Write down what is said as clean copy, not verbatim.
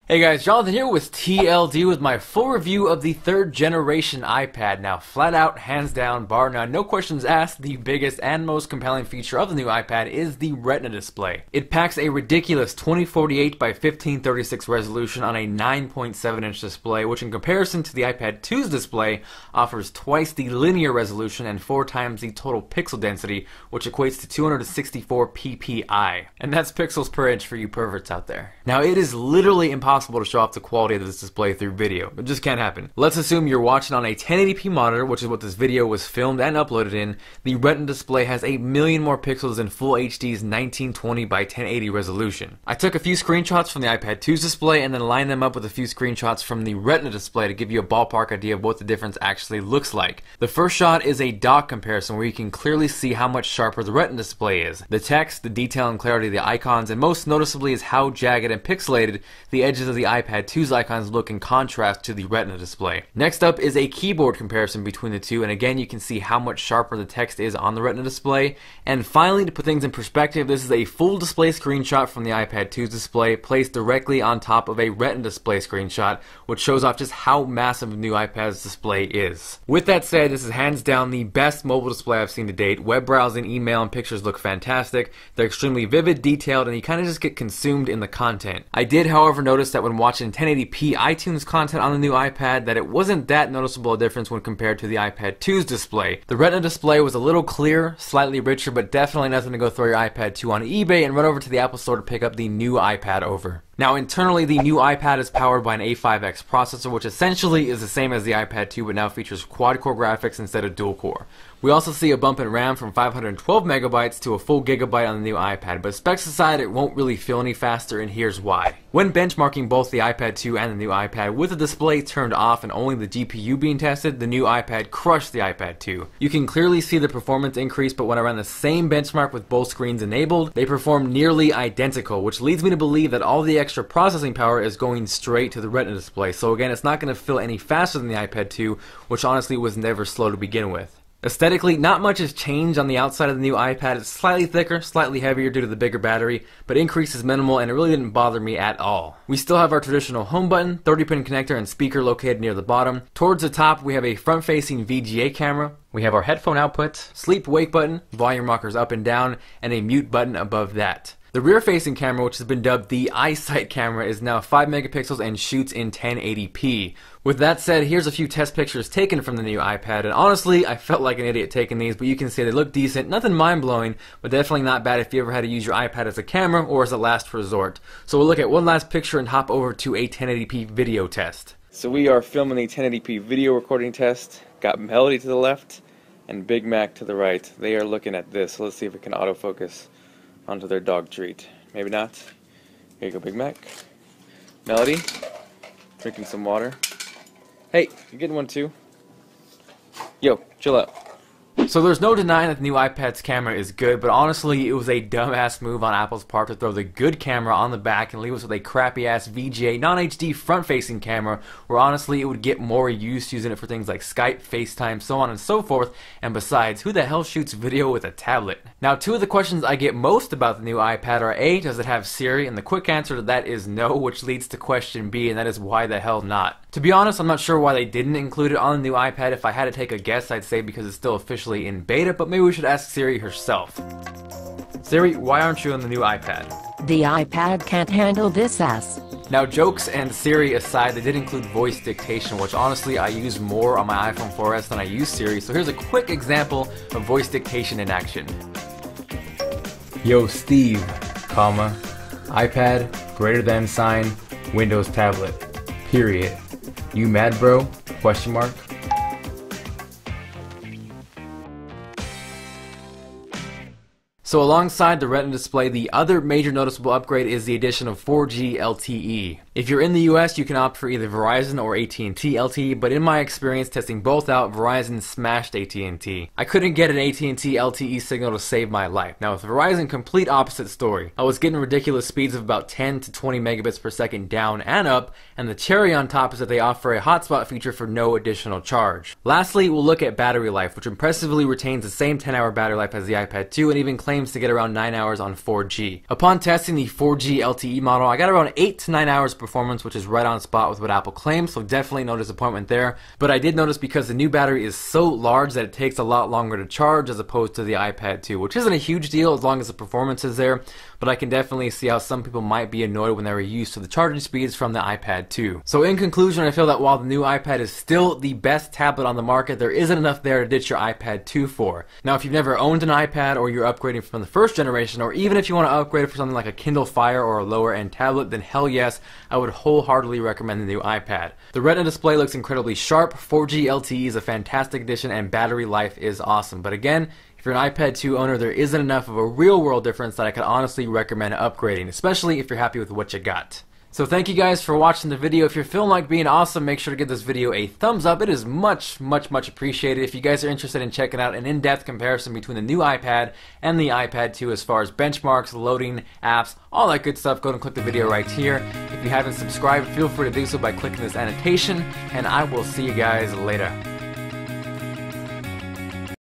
Hey guys, Jonathan here with TLD with my full review of the third generation iPad. Now, flat out, hands down, bar none, no questions asked, the biggest and most compelling feature of the new iPad is the Retina display. It packs a ridiculous 2048 by 1536 resolution on a 9.7 inch display, which in comparison to the iPad 2's display offers twice the linear resolution and 4 times the total pixel density, which equates to 264 ppi. And that's pixels per inch for you perverts out there. Now, it is literally impossible to show off the quality of this display through video. It just can't happen. Let's assume you're watching on a 1080p monitor, which is what this video was filmed and uploaded in. The Retina display has a million more pixels than Full HD's 1920 by 1080 resolution. I took a few screenshots from the iPad 2's display and then lined them up with a few screenshots from the Retina display to give you a ballpark idea of what the difference actually looks like. The first shot is a dock comparison where you can clearly see how much sharper the Retina display is. The text, the detail and clarity of the icons, and most noticeably is how jagged and pixelated the edges of the iPad 2's icons look in contrast to the Retina display. Next up is a keyboard comparison between the two, and again you can see how much sharper the text is on the Retina display. And finally, to put things in perspective, this is a full display screenshot from the iPad 2's display placed directly on top of a Retina display screenshot, which shows off just how massive the new iPad's display is. With that said, this is hands down the best mobile display I've seen to date. Web browsing, email, and pictures look fantastic. They're extremely vivid, detailed, and you kind of just get consumed in the content. I did, however, notice that when watching 1080p iTunes content on the new iPad that it wasn't that noticeable a difference when compared to the iPad 2's display. The Retina display was a little clearer, slightly richer, but definitely nothing to go throw your iPad 2 on eBay and run over to the Apple Store to pick up the new iPad over. Now, internally, the new iPad is powered by an A5X processor, which essentially is the same as the iPad 2, but now features quad-core graphics instead of dual-core. We also see a bump in RAM from 512 megabytes to a full gigabyte on the new iPad, but specs aside, it won't really feel any faster, and here's why. When benchmarking both the iPad 2 and the new iPad, with the display turned off and only the GPU being tested, the new iPad crushed the iPad 2. You can clearly see the performance increase, but when I ran the same benchmark with both screens enabled, they perform nearly identical, which leads me to believe that all the extra processing power is going straight to the Retina display. So again, it's not going to feel any faster than the iPad 2, which honestly was never slow to begin with. Aesthetically, not much has changed on the outside of the new iPad. It's slightly thicker, slightly heavier due to the bigger battery, but increase is minimal and it really didn't bother me at all. We still have our traditional home button, 30-pin connector and speaker located near the bottom. Towards the top, we have a front-facing VGA camera. We have our headphone output, sleep-wake button, volume rockers up and down, and a mute button above that. The rear-facing camera, which has been dubbed the eyesight camera, is now 5 megapixels and shoots in 1080p. With that said, here's a few test pictures taken from the new iPad, and honestly, I felt like an idiot taking these, but you can see they look decent, nothing mind-blowing, but definitely not bad if you ever had to use your iPad as a camera or as a last resort. So we'll look at one last picture and hop over to a 1080p video test. So we are filming a 1080p video recording test. Got Melody to the left and Big Mac to the right. They are looking at this, so let's see if it can autofocus onto their dog treat. Maybe not. Here you go, Big Mac. Melody, drinking some water. Hey, you getting one too? Yo, chill out. So there's no denying that the new iPad's camera is good, but honestly, it was a dumbass move on Apple's part to throw the good camera on the back and leave us with a crappy-ass VGA non-HD front-facing camera, where honestly, it would get more use using it for things like Skype, FaceTime, so on and so forth, and besides, who the hell shoots video with a tablet? Now, two of the questions I get most about the new iPad are A, does it have Siri? And the quick answer to that is no, which leads to question B, and that is why the hell not? To be honest, I'm not sure why they didn't include it on the new iPad. If I had to take a guess, I'd say because it's still officially in beta, but maybe we should ask Siri herself. Siri, why aren't you on the new iPad? The iPad can't handle this ass. Now, jokes and Siri aside, they did include voice dictation, which honestly I use more on my iPhone 4S than I use Siri, so here's a quick example of voice dictation in action. Yo, Steve, comma, iPad, greater than sign, Windows tablet, period. You mad, bro? Question mark. So alongside the Retina display, the other major noticeable upgrade is the addition of 4G LTE. If you're in the US, you can opt for either Verizon or AT&T LTE, but in my experience testing both out, Verizon smashed AT&T. I couldn't get an AT&T LTE signal to save my life. Now with Verizon, complete opposite story. I was getting ridiculous speeds of about 10 to 20 megabits per second down and up, and the cherry on top is that they offer a hotspot feature for no additional charge. Lastly, we'll look at battery life, which impressively retains the same 10-hour battery life as the iPad 2 and even claims claims to get around 9 hours on 4G. Upon testing the 4G LTE model, I got around 8 to 9 hours performance, which is right on spot with what Apple claims, so definitely no disappointment there. But I did notice because the new battery is so large that it takes a lot longer to charge as opposed to the iPad 2, which isn't a huge deal as long as the performance is there, but I can definitely see how some people might be annoyed when they were used to the charging speeds from the iPad 2. So in conclusion, I feel that while the new iPad is still the best tablet on the market, there isn't enough there to ditch your iPad 2 for. Now, if you've never owned an iPad, or you're upgrading from the first generation, or even if you want to upgrade it for something like a Kindle Fire or a lower end tablet, then hell yes, I would wholeheartedly recommend the new iPad. The Retina display looks incredibly sharp, 4G LTE is a fantastic addition, and battery life is awesome. But again, if you're an iPad 2 owner, there isn't enough of a real world difference that I could honestly recommend upgrading, especially if you're happy with what you got. So thank you guys for watching the video. If you're feeling like being awesome, make sure to give this video a thumbs up. It is much appreciated. If you guys are interested in checking out an in-depth comparison between the new iPad and the iPad 2 as far as benchmarks, loading, apps, all that good stuff, go and click the video right here. If you haven't subscribed, feel free to do so by clicking this annotation, and I will see you guys later.